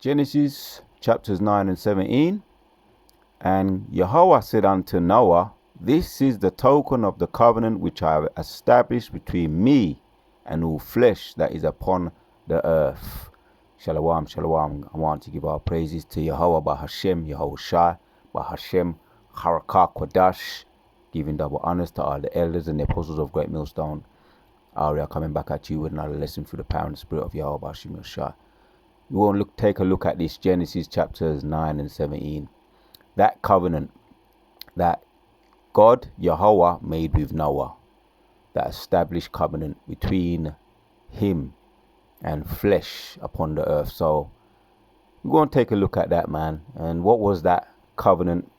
Genesis chapters 9 and 17. And Yahweh said unto Noah, This is the token of the covenant which I have established between me and all flesh that is upon the earth. Shalom, shalom. I want to give our praises to Yahweh Bahashem, Yahweh Shai, Bahashem, Harakah Kodash, giving double honors to all the elders and the apostles of Great Millstone. We are coming back at you with another lesson through the power and the spirit of Yahweh Bahashem Shai. We will take a look at this Genesis chapters 9 and 17. That covenant that God, Yahweh, made with Noah. That established covenant between him and flesh upon the earth. So we're going to take a look at that, man. And what was that covenant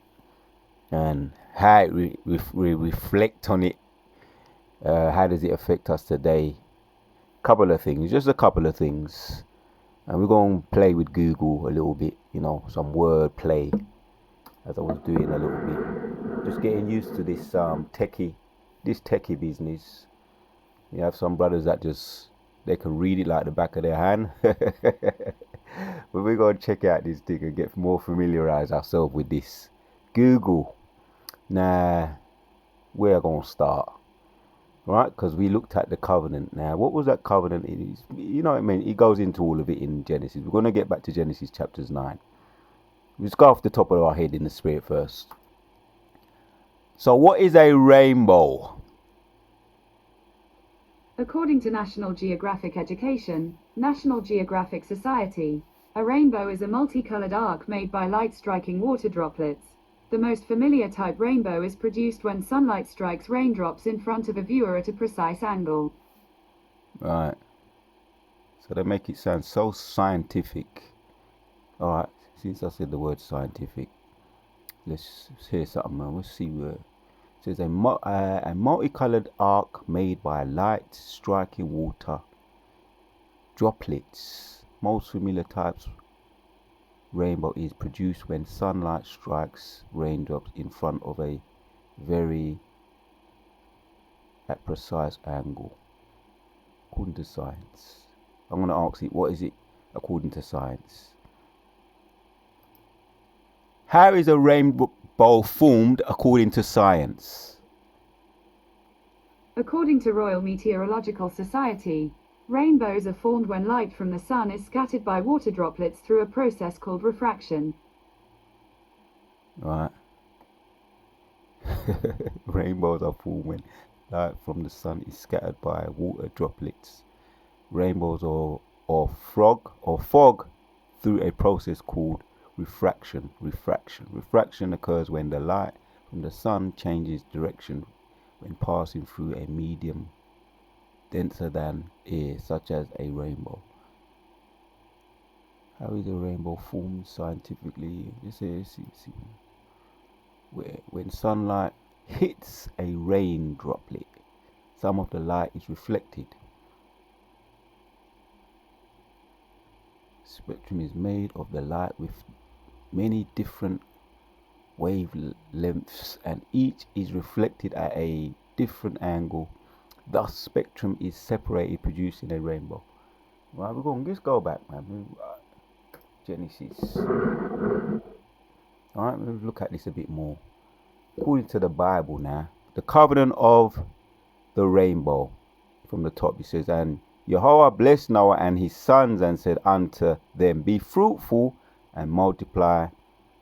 and how we reflect on it. How does it affect us today? Couple of things, just a couple of things. And we're going to play with Google a little bit, some word play, as I was doing a little bit. Just getting used to this techie business. You have some brothers that they can read it like the back of their hand. But we're going to check out this thing and get more familiarize ourselves with this. Google. Now, we're going to start. Right, because we looked at the covenant. Now, what was that covenant? It is, it goes into all of it in Genesis. We're going to get back to Genesis chapters 9. Let's go off the top of our head in the spirit first. So, what is a rainbow? According to National Geographic Education, National Geographic Society, a rainbow is a multicolored arc made by light striking water droplets. The most familiar type rainbow is produced when sunlight strikes raindrops in front of a viewer at a precise angle. Right. So they make it sound so scientific. Alright, since I said the word scientific, let's hear something, man. Let's see where it says a multicolored arc made by light striking water droplets. Most familiar types rainbow is produced when sunlight strikes raindrops in front of a very at precise angle. According to science, I'm going to ask it, what is it according to science? How is a rainbow formed according to science? According to Royal Meteorological Society, rainbows are formed when light from the sun is scattered by water droplets through a process called refraction. Right. Rainbows are formed when light from the sun is scattered by water droplets. Rainbows or fog through a process called refraction. Refraction occurs when the light from the sun changes direction when passing through a medium denser than air, such as a rainbow. How is a rainbow formed scientifically? When sunlight hits a rain droplet, some of the light is reflected. Spectrum is made of the light with many different wavelengths, and each is reflected at a different angle. Thus, spectrum is separated, producing a rainbow. Right, we're going to just go back, man. Genesis. Alright, let's look at this a bit more. According to the Bible now, the covenant of the rainbow. From the top it says, And Yahweh blessed Noah and his sons and said unto them, Be fruitful and multiply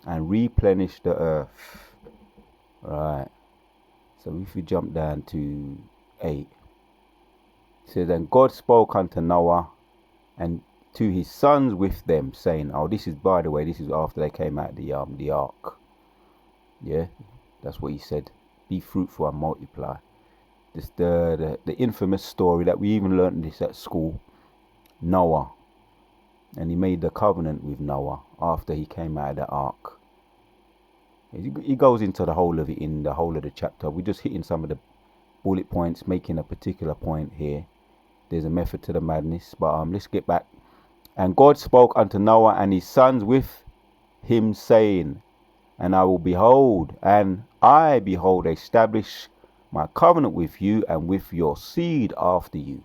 and replenish the earth. Right. So if we jump down to 8. It says, And God spoke unto Noah and to his sons with them, saying, this is, by the way, this is after they came out of the ark. Yeah, that's what he said. Be fruitful and multiply. This the infamous story that we even learned this at school. Noah. And he made the covenant with Noah after he came out of the ark. He goes into the whole of it in the whole of the chapter. We're just hitting some of the bullet points, making a particular point here. There's a method to the madness, but let's get back. And God spoke unto Noah and his sons with him, saying, And I will behold, and I behold, establish my covenant with you and with your seed after you,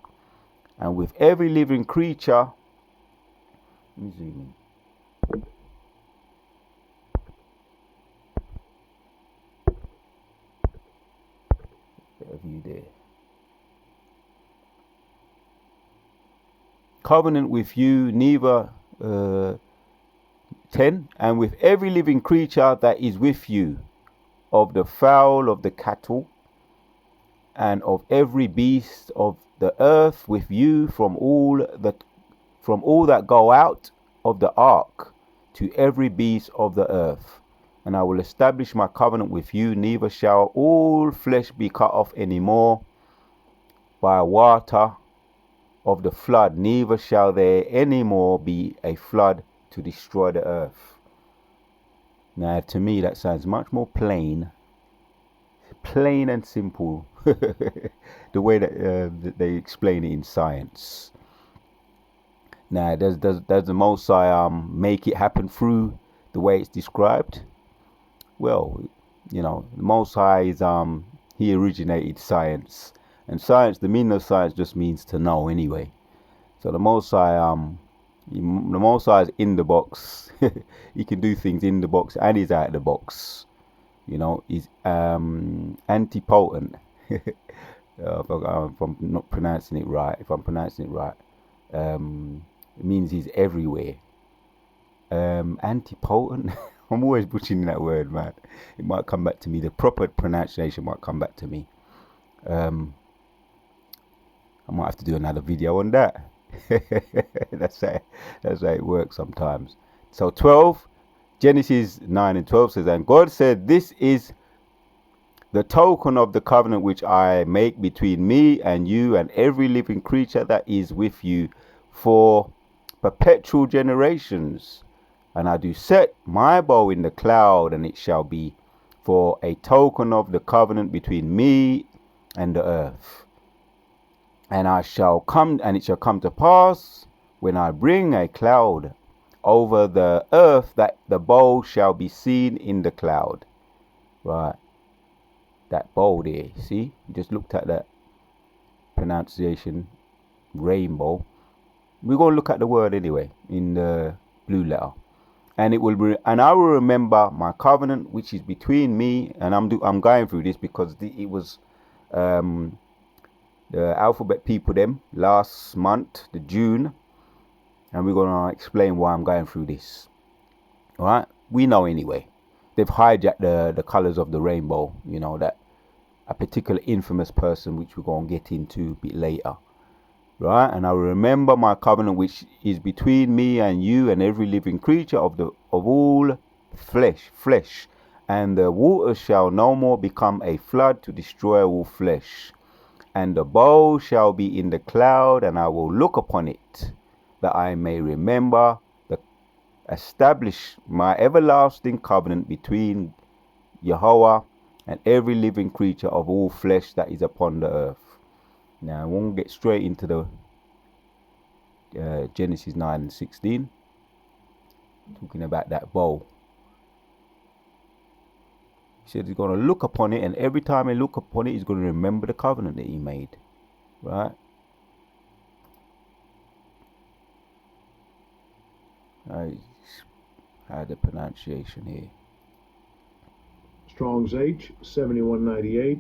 and with every living creature. Let me zoom in. covenant with you, neither 10, and with every living creature that is with you, of the fowl of the cattle, and of every beast of the earth with you, from all that go out of the ark, to every beast of the earth. And I will establish my covenant with you, neither shall all flesh be cut off any more by water of the flood, neither shall there any more be a flood to destroy the earth. Now, to me, that sounds much more plain and simple, the way that they explain it in science. Now, does the Most High make it happen through the way it's described? Well, the Most High is he originated science, and science, the meaning of science just means to know anyway. So the Most High is in the box. He can do things in the box and he's out of the box. He's antipotent. If I'm not pronouncing it right, it means he's everywhere. Antipotent. I'm always butchering that word, man. It might come back to me. The proper pronunciation might come back to me. I might have to do another video on that. That's how it works sometimes. So 12, Genesis 9 and 12 says, and God said, this is the token of the covenant which I make between me and you and every living creature that is with you for perpetual generations. And I do set my bow in the cloud, and it shall be for a token of the covenant between me and the earth. And it shall come to pass when I bring a cloud over the earth that the bow shall be seen in the cloud. Right. That bow there. See? You just looked at that pronunciation, rainbow. We're going to look at the word anyway in the blue letter. And I will remember my covenant which is between me, and I'm going through this because it was the alphabet people them last month, the June, and we're going to explain why I'm going through this. All right, we know anyway. They've hijacked the colors of the rainbow. That a particular infamous person, which we're going to get into a bit later. Right, and I will remember my covenant which is between me and you and every living creature of all flesh, and the waters shall no more become a flood to destroy all flesh. And the bow shall be in the cloud, and I will look upon it, that I may establish my everlasting covenant between Yahweh and every living creature of all flesh that is upon the earth. Now, I won't get straight into the Genesis 9 and 16, talking about that bow. He said he's going to look upon it, and every time he look upon it, he's going to remember the covenant that he made. Right? I had the pronunciation here. Strong's H, 7198.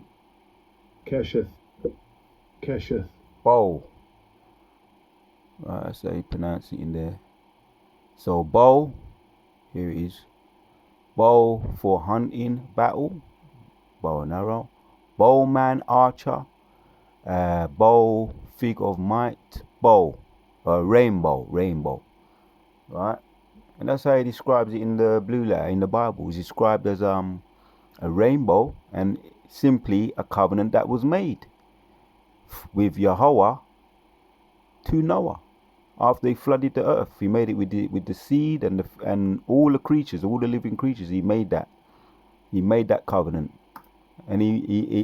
Kesheth. Bow. Right, that's how you pronounce it in there. So bow, here it is. Bow for hunting, battle, bow and arrow. Bowman, archer. Bow, fig of might. Bow, rainbow. Right, and that's how he describes it in the blue letter in the Bible. It's described as a rainbow, and simply a covenant that was made with Yahweh to Noah after he flooded the earth. He made it with the seed and all the creatures, all the living creatures. He made that covenant, and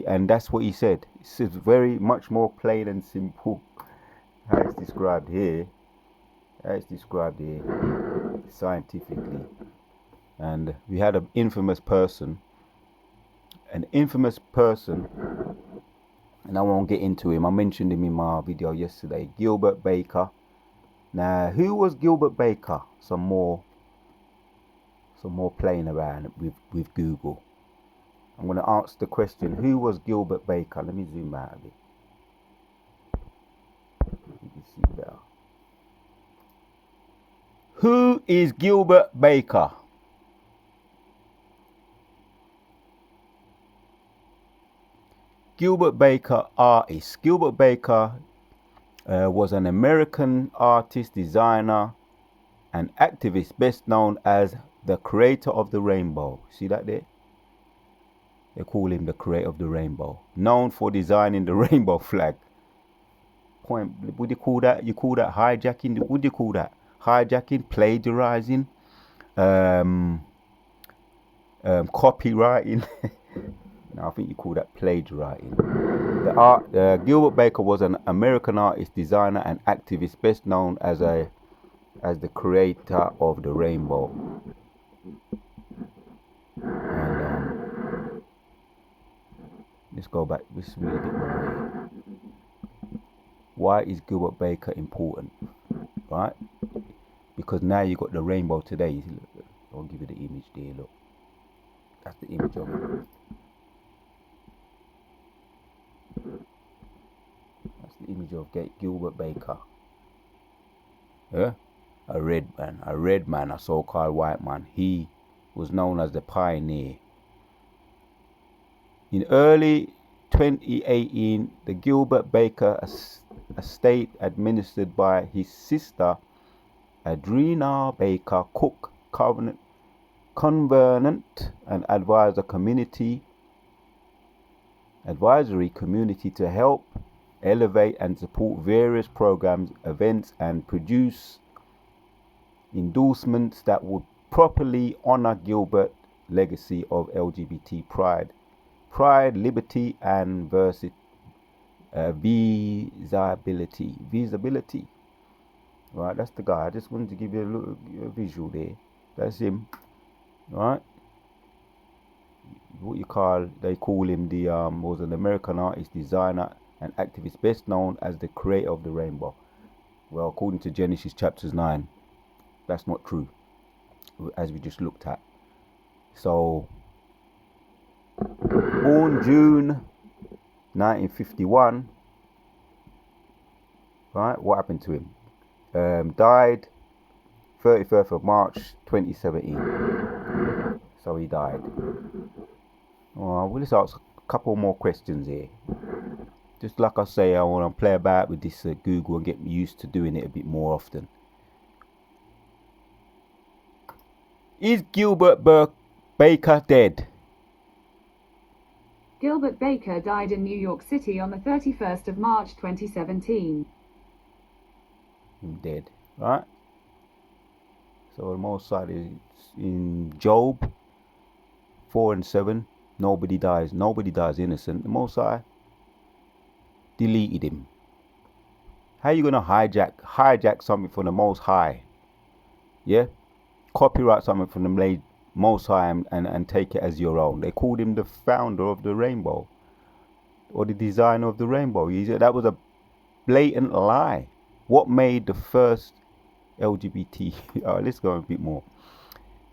and that's what he said. It's very much more plain and simple how it's described here. Scientifically. And we had an infamous person, and I won't get into him. I mentioned him in my video yesterday, Gilbert Baker. Now, who was Gilbert Baker? Some more playing around with Google. I'm going to ask the question, who was Gilbert Baker? Let me zoom out a bit. You can see better. Who is Gilbert Baker? Gilbert Baker, artist. Gilbert Baker was an American artist, designer, and activist, best known as the creator of the rainbow. See that there? They call him the creator of the rainbow. Known for designing the rainbow flag. Would you call that? You call that hijacking? Would you call that hijacking, plagiarizing, copywriting? No, I think you call that plagiarizing. Gilbert Baker was an American artist, designer, and activist, best known as the creator of the rainbow. And let's go back. Let's read a bit more here. Why is Gilbert Baker important? Right? Because now you got the rainbow today. I'll give you the image there. Look, that's the image of it. That's the image of Gilbert Baker. Yeah? A red man, a so-called white man. He was known as the pioneer. In early 2018, the Gilbert Baker estate, administered by his sister Adrena Baker Cook, Covenant and Advisory Community to help elevate and support various programs, events, and produce endorsements that would properly honor Gilbert's legacy of LGBT pride, liberty, and visibility. Right, that's the guy. I just wanted to give you a little visual there. That's him. Right. They call him was an American artist, designer, and activist, best known as the creator of the rainbow. Well, according to Genesis chapters 9, that's not true, as we just looked at. So, born June 1951, right? What happened to him? Died 31st of March 2017. So he died. We'll just ask a couple more questions here. Just like I say, I want to play about with this Google and get used to doing it a bit more often. Is Gilbert Baker dead? Gilbert Baker died in New York City on the 31st of March 2017. I'm dead, right? So the most side is in Job 4:7. Nobody dies innocent. The Most High deleted him. How you gonna hijack something from the Most High? Yeah, copyright something from the Most High and take it as your own. They called him the founder of the rainbow, or the designer of the rainbow. That was a blatant lie. What made the first LGBT? Let's go a bit more.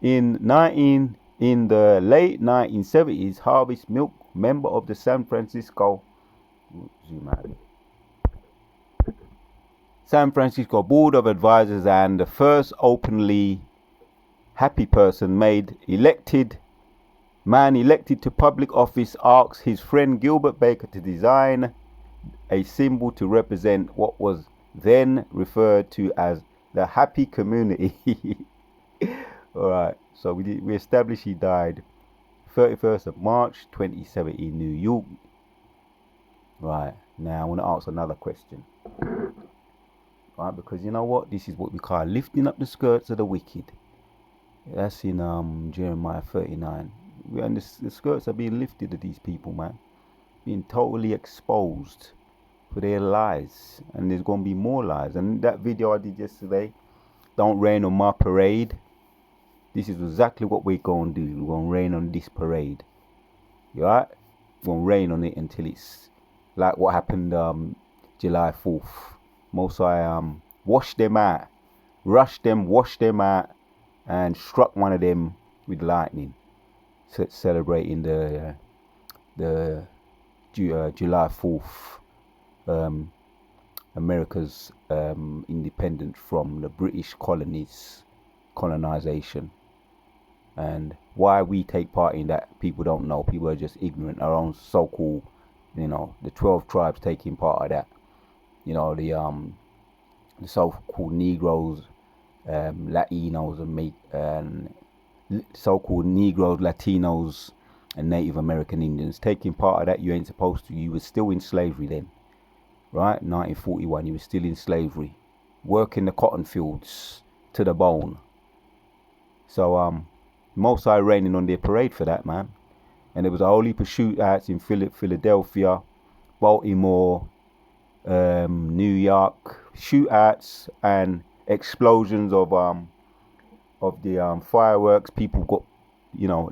In the late 1970s, Harvest Milk, member of the San Francisco Board of Advisors and the first openly happy person elected to public office, asked his friend Gilbert Baker to design a symbol to represent what was then referred to as the happy community. Alright, so we established he died 31st of March 2017 in New York. Right, now I want to ask another question. Right, because you know what? This is what we call lifting up the skirts of the wicked. That's in Jeremiah 39. The skirts are being lifted of these people, man. Being totally exposed for their lies. And there's going to be more lies. And that video I did yesterday, Don't Rain on My Parade. This is exactly what we're going to do. We're going to rain on this parade. You alright? We're going to rain on it until it's like what happened July 4th. Most I washed them out. Rushed them, washed them out. And struck one of them with lightning. Celebrating the July 4th. America's independence from the British colonies. colonization. And why we take part in that, people don't know. People are just ignorant. Our own so-called, the 12 tribes taking part of that. The so-called Negroes, Latinos, and so-called Negroes, Latinos, and Native American Indians taking part of that. You ain't supposed to. You were still in slavery then, right? 1941, you were still in slavery, working the cotton fields to the bone. So Most High raining on their parade for that, man. And there was a whole heap of shootouts in Philadelphia, Baltimore, New York, shootouts and explosions of the fireworks. People got,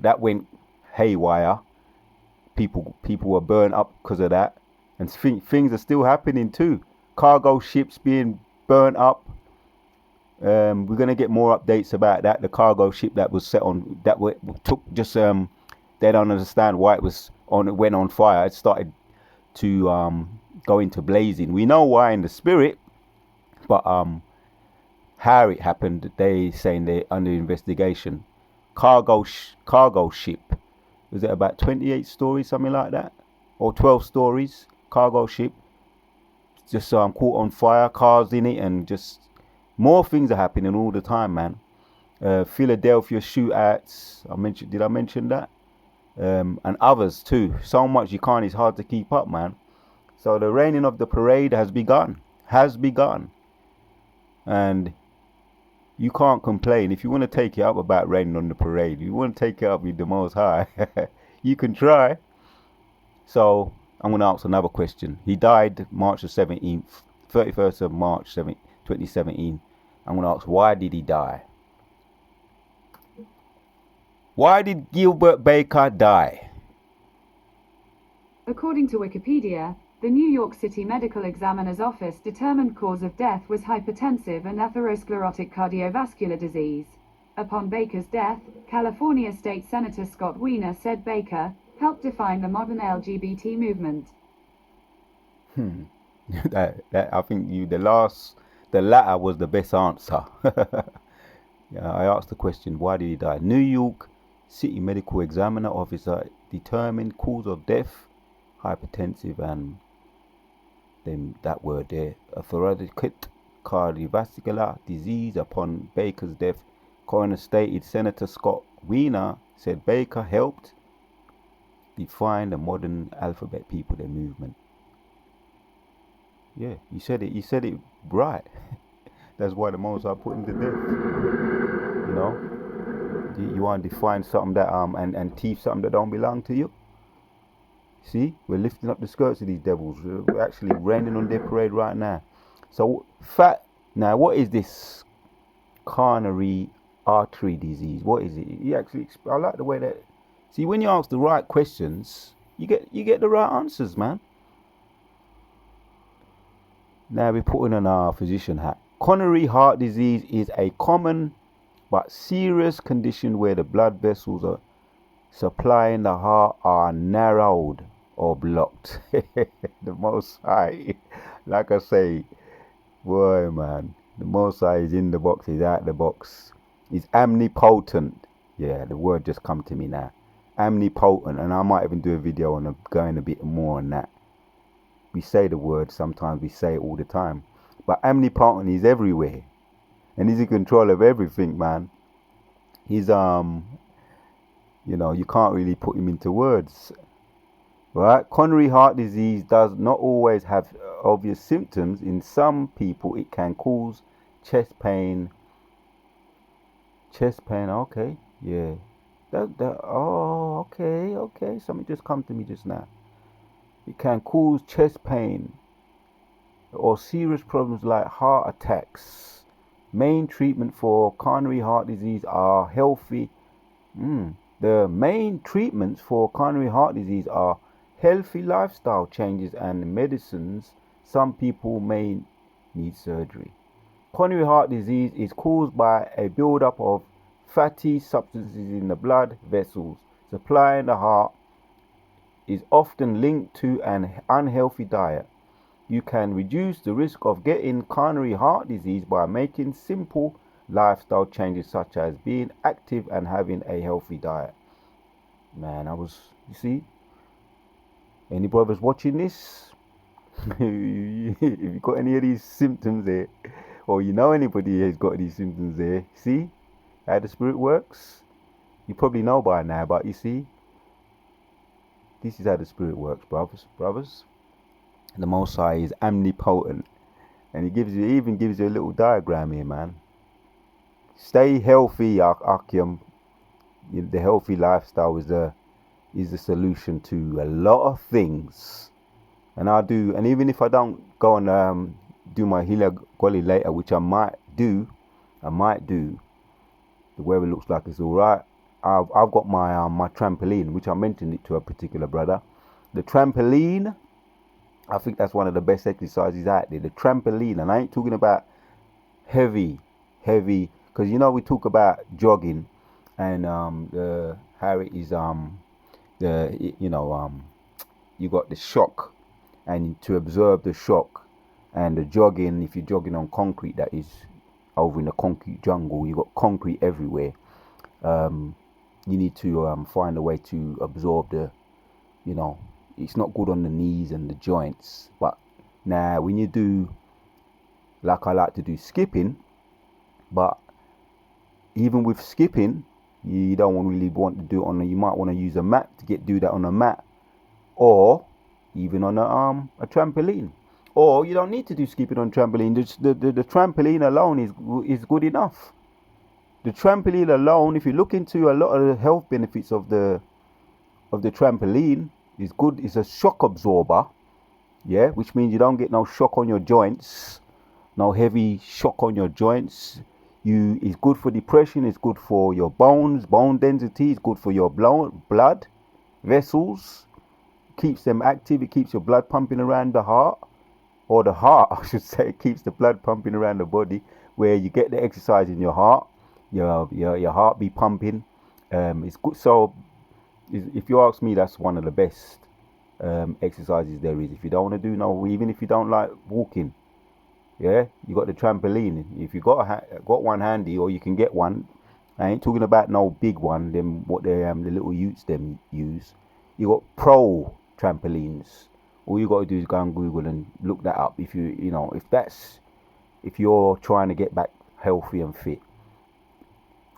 that went haywire. People were burned up because of that, and things are still happening too. Cargo ships being burnt up. We're gonna get more updates about that. The cargo ship that was set on they don't understand why it went on fire. It started to go into blazing. We know why in the spirit, but how it happened, they saying they're under investigation. Cargo ship, was it about 28 stories, something like that, or 12 stories? Cargo ship just caught on fire, cars in it, and just more things are happening all the time, man. Philadelphia shootouts, did I mention that? And others too. So much it's hard to keep up, man. So the raining of the parade has begun. And you can't complain. If you want to take it up about raining on the parade, you want to take it up with the Most High, you can try. So I'm going to ask another question. He died March the 17th, 31st of March 2017. I'm going to ask, why did he die? Why did Gilbert Baker die? According to Wikipedia, the New York City Medical Examiner's Office determined cause of death was hypertensive and atherosclerotic cardiovascular disease. Upon Baker's death, California State Senator Scott Wiener said Baker helped define the modern LGBT movement. I think the latter was the best answer. Yeah, I asked the question, why did he die? New York City Medical Examiner Officer determined cause of death, hypertensive, and then that word there, atherosclerotic cardiovascular disease. Upon Baker's death, coroner stated Senator Scott Wiener said Baker helped define the modern alphabet people, their movement. Yeah, you said it right. That's why the Most High put him to death. You want to define something that and teach something that don't belong to you. See, we're lifting up the skirts of these devils. We're actually raining on their parade right now. So now, what is this coronary artery disease? What is it? I like the way that. See, when you ask the right questions, you get the right answers, man. Now we're putting on our physician hat. Coronary heart disease is a common but serious condition where the blood vessels are supplying the heart are narrowed or blocked. The Most High, like I say, boy, man, the Most High is in the box, he's out the box. He's omnipotent. Yeah, the word just come to me now. Omnipotent, and I might even do a video on going a bit more on that. We say the word sometimes, we say it all the time, but omnipotent is everywhere, and he's in control of everything, man. He's you can't really put him into words, right? Coronary heart disease does not always have obvious symptoms. In some people, it can cause chest pain. Okay, yeah. Okay. Something just come to me just now. It can cause chest pain or serious problems like heart attacks. Main treatment for coronary heart disease are healthy. The main treatments for coronary heart disease are healthy lifestyle changes and medicines. Some people may need surgery. Coronary heart disease is caused by a buildup of fatty substances in the blood vessels supplying the heart. Is often linked to an unhealthy diet. You can reduce the risk of getting coronary heart disease by making simple lifestyle changes such as being active and having a healthy diet. Man, you see, any brothers watching this, if you got any of these symptoms there, or you know anybody who's got these symptoms there, see how the spirit works? You probably know by now, but you see, this is how the spirit works, brothers. The Most High is omnipotent, and he even gives you a little diagram here, man. Stay healthy, Akim. The healthy lifestyle is the solution to a lot of things. And even if I don't go and do my Hila Goli later, which I might do. The weather looks like it's all right. I've got my trampoline, which I mentioned it to a particular brother. The trampoline, I think that's one of the best exercises out there. The trampoline, and I ain't talking about heavy, because you know we talk about jogging, and how it is you got the shock, and to absorb the shock, and the jogging. If you're jogging on concrete, that is over in the concrete jungle, you got concrete everywhere. You need to find a way to absorb it's not good on the knees and the joints. But now when you do, like I like to do, skipping, but even with skipping, you don't really want to do it you might want to use a mat to do that on a mat, or even on a trampoline. Or you don't need to do skipping on trampoline. The trampoline alone is good enough. The trampoline alone, if you look into a lot of the health benefits of the trampoline, is good. It's a shock absorber, yeah, which means you don't get no shock on your joints, no heavy shock on your joints. It's good for depression. It's good for your bones, bone density. It's good for your blood vessels. Keeps them active. It keeps your blood pumping around the heart, or the heart, I should say. It keeps the blood pumping around the body, where you get the exercise in your heart. Your heart be pumping. It's good. So if you ask me, that's one of the best exercises there is. If you don't want to do even if you don't like walking, yeah, you got the trampoline. If you got one handy, or you can get one. I ain't talking about no big one. Them what the little youths them use. You got pro trampolines. All you got to do is go on Google and look that up. If if you're trying to get back healthy and fit,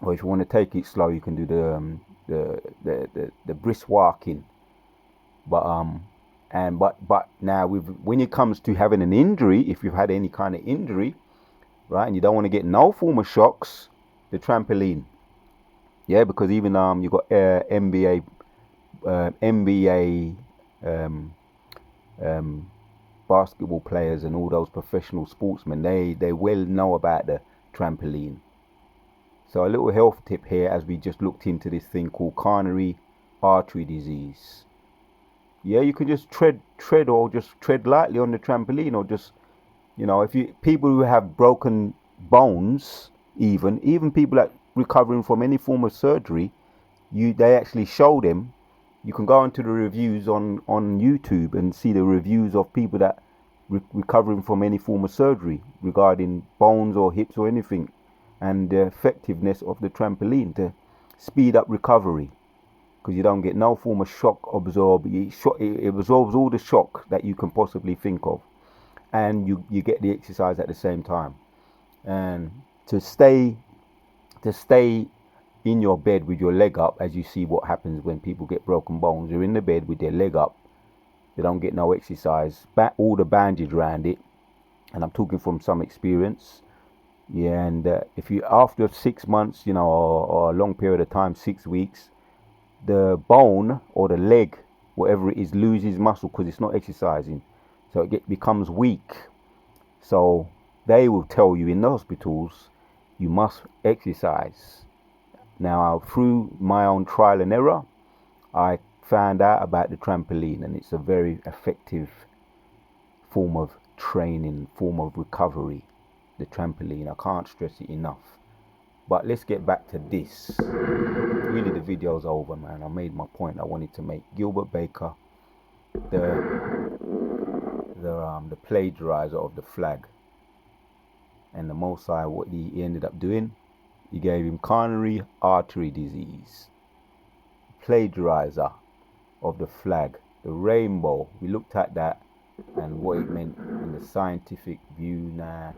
or if you want to take it slow, you can do the brisk walking. But now when it comes to having an injury, if you've had any kind of injury, right, and you don't want to get no form of shocks, the trampoline, yeah, because even you got NBA basketball players and all those professional sportsmen, they well know about the trampoline. So a little health tip here, as we just looked into this thing called coronary artery disease. Yeah, you can just tread or just tread lightly on the trampoline, or just, people who have broken bones, even people that recovering from any form of surgery, they actually show them. You can go into the reviews on YouTube and see the reviews of people that recovering from any form of surgery regarding bones or hips or anything, and the effectiveness of the trampoline to speed up recovery, because you don't get no form of shock absorb. It absorbs all the shock that you can possibly think of, and you get the exercise at the same time. And to stay in your bed with your leg up, as you see what happens when people get broken bones. They're in the bed with their leg up. They don't get no exercise. All the bandage around it, and I'm talking from some experience. Yeah, and if you after 6 months, or a long period of time, 6 weeks, the bone or the leg, whatever it is, loses muscle because it's not exercising, so it becomes weak. So they will tell you in the hospitals, you must exercise. Now, through my own trial and error, I found out about the trampoline, and it's a very effective form of training, form of recovery. The trampoline, I can't stress it enough. But let's get back to this. Really, the video's over, man. I made my point I wanted to make. Gilbert Baker, the plagiarizer of the flag, and the Most High, what he ended up doing, He gave him coronary artery disease. Plagiarizer of the flag, the rainbow. We looked at that and what it meant in the scientific view. Now,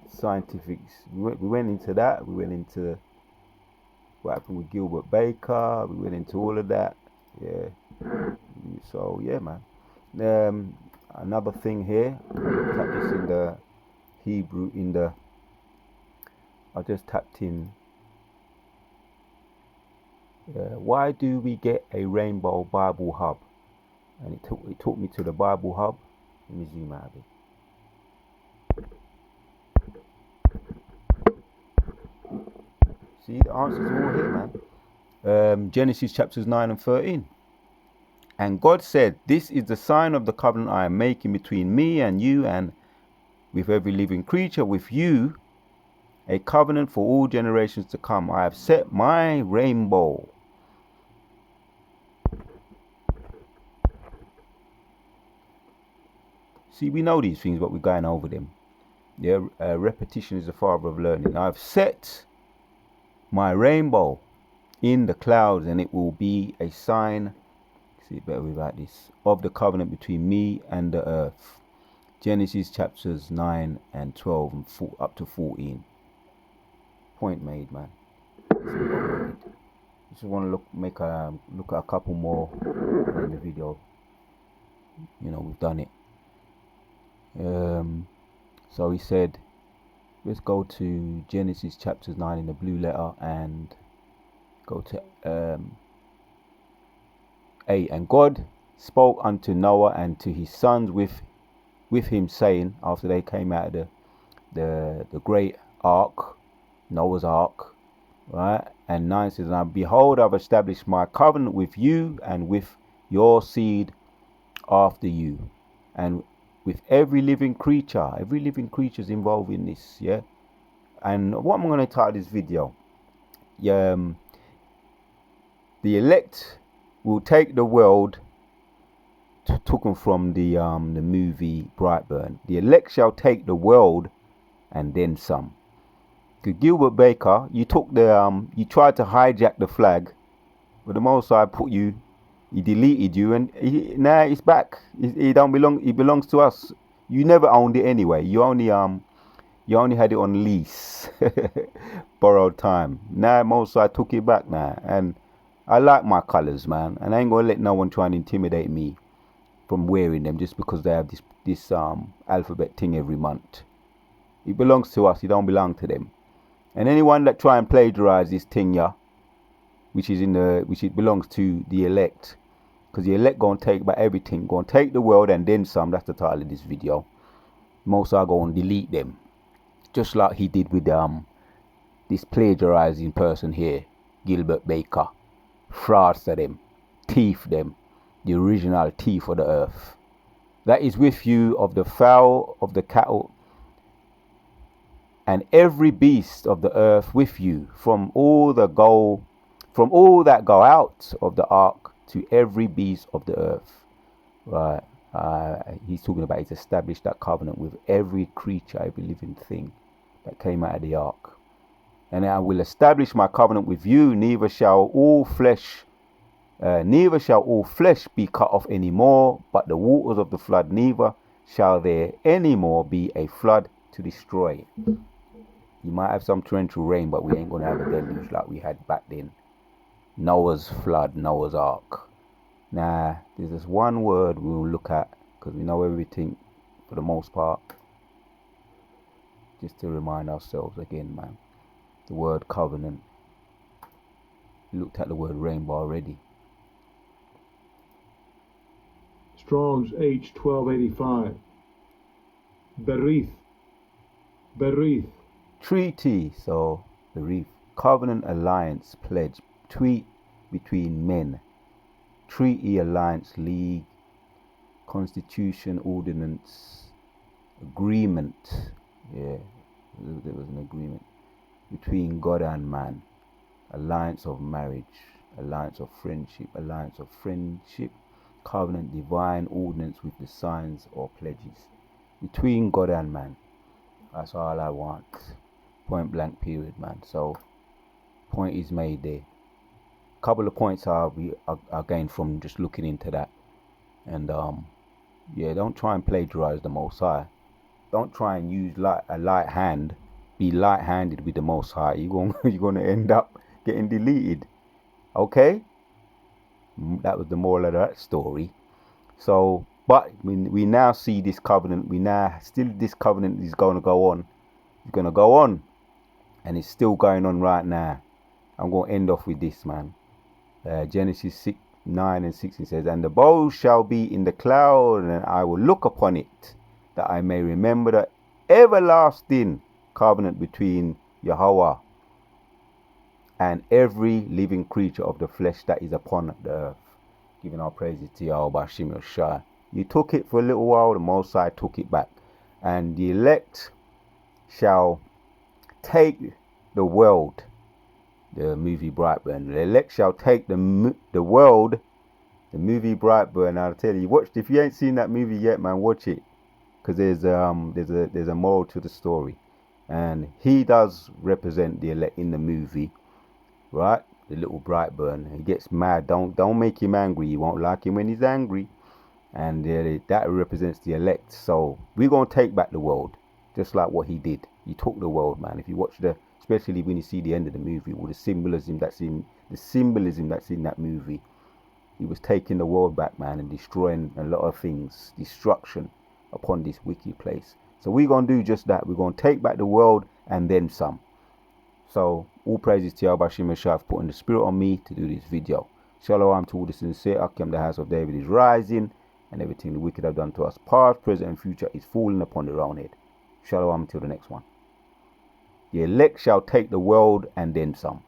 scientifics. We went into that. We went into what happened with Gilbert Baker. We went into all of that. Yeah. So yeah, man. Another thing here. I looked at this in the Hebrew. I just tapped in. Why do we get a Rainbow Bible Hub? And it took me to the Bible Hub. Let me zoom out a bit. See, the answers are all here, man. Genesis chapters 9 and 13. And God said, "This is the sign of the covenant I am making between me and you and with every living creature, with you, a covenant for all generations to come. I have set my rainbow." See, we know these things, but we're going over them. Yeah, repetition is the father of learning. I've set my rainbow in the clouds, and it will be a sign. See better without this, of the covenant between me and the earth. Genesis chapters 9 and 12 and up to 14. Point made, man. Just want to look at a couple more in the video. You know, we've done it. So he said, let's go to Genesis chapters 9 in the blue letter and go to 8. And God spoke unto Noah and to his sons with him, saying, after they came out of the great ark, Noah's ark, right? And 9 says, "And behold, I've established my covenant with you and with your seed after you, and with every living creature." Every living creature is involved in this, yeah. And what I'm going to title this video, the elect will take the world. Took them from the movie Brightburn. The elect shall take the world and then some. Gilbert Baker, you took you tried to hijack the flag, but the Most High put you. He deleted you, and now it's back. It don't belong. It belongs to us. You never owned it anyway. You only had it on lease, borrowed time. Now Most High took it back now, and I like my colours, man, and I ain't gonna let no one try and intimidate me from wearing them just because they have this alphabet thing every month. It belongs to us. It don't belong to them. And anyone that try and plagiarize this thing, yeah, which it belongs to the elect, because the elect gonna take back everything, gonna take the world and then some. That's the title of this video. Most are gonna delete them, just like he did with this plagiarizing person here, Gilbert Baker. Fraudster them, thief them, the original thief of the earth. That is with you of the fowl, of the cattle, and every beast of the earth with you, from all that go out of the ark, to every beast of the earth. Right. He's talking about he's established that covenant with every creature, every living thing that came out of the ark. And I will establish my covenant with you, neither shall all flesh be cut off any more, but the waters of the flood, neither shall there any more be a flood to destroy it. You might have some torrential rain, but we ain't going to have a deluge like we had back then. Noah's flood, Noah's ark. Now, there's this one word we'll look at, because we know everything for the most part. Just to remind ourselves again, man. The word covenant. We looked at the word rainbow already. Strong's H 1285. Berith. Treaty, so the reef. Covenant, alliance, pledge, tweet between men. Treaty, alliance, league, constitution, ordinance, agreement. Yeah, there was an agreement between God and man. Alliance of marriage, alliance of friendship, covenant, divine ordinance with the signs or pledges between God and man. That's all I want. Point blank period, man. So point is made there. Couple of points are gained from just looking into that. And yeah, don't try and plagiarize the Most High. Don't try and use a light hand. Be light-handed with the Most High. You're gonna end up getting deleted. Okay, that was the moral of that story. So, but we now see this covenant. This covenant is going to go on. It's going to go on, and it's still going on right now. I'm going to end off with this, man. Genesis 6:9-16 says, "And the bow shall be in the cloud, and I will look upon it, that I may remember the everlasting covenant between Yahweh and every living creature of the flesh that is upon the earth." Giving our praises to Yahweh Bashim Yoshai. You took it for a little while, the Most High took it back. And the elect shall take the world. The movie Brightburn. The elect shall take the world. The movie Brightburn. I'll tell you, watch. If you ain't seen that movie yet, man, watch it. Because there's a moral to the story. And he does represent the elect in the movie. Right? The little Brightburn. He gets mad. Don't make him angry. You won't like him when he's angry. And that represents the elect. So we're going to take back the world. Just like what he did. He took the world, man. If you watch especially when you see the end of the movie, with the symbolism that's in that movie, he was taking the world back, man, and destroying a lot of things. Destruction upon this wicked place. So we're going to do just that. We're going to take back the world and then some. So all praises to Yahweh Bashim Yoshai for putting the spirit on me to do this video. Shalom to all the sincere. Akim, the house of David is rising, and everything the wicked have done to us, past, present, and future, is falling upon their own head. Shalom until the next one. The elect shall take the world and then some.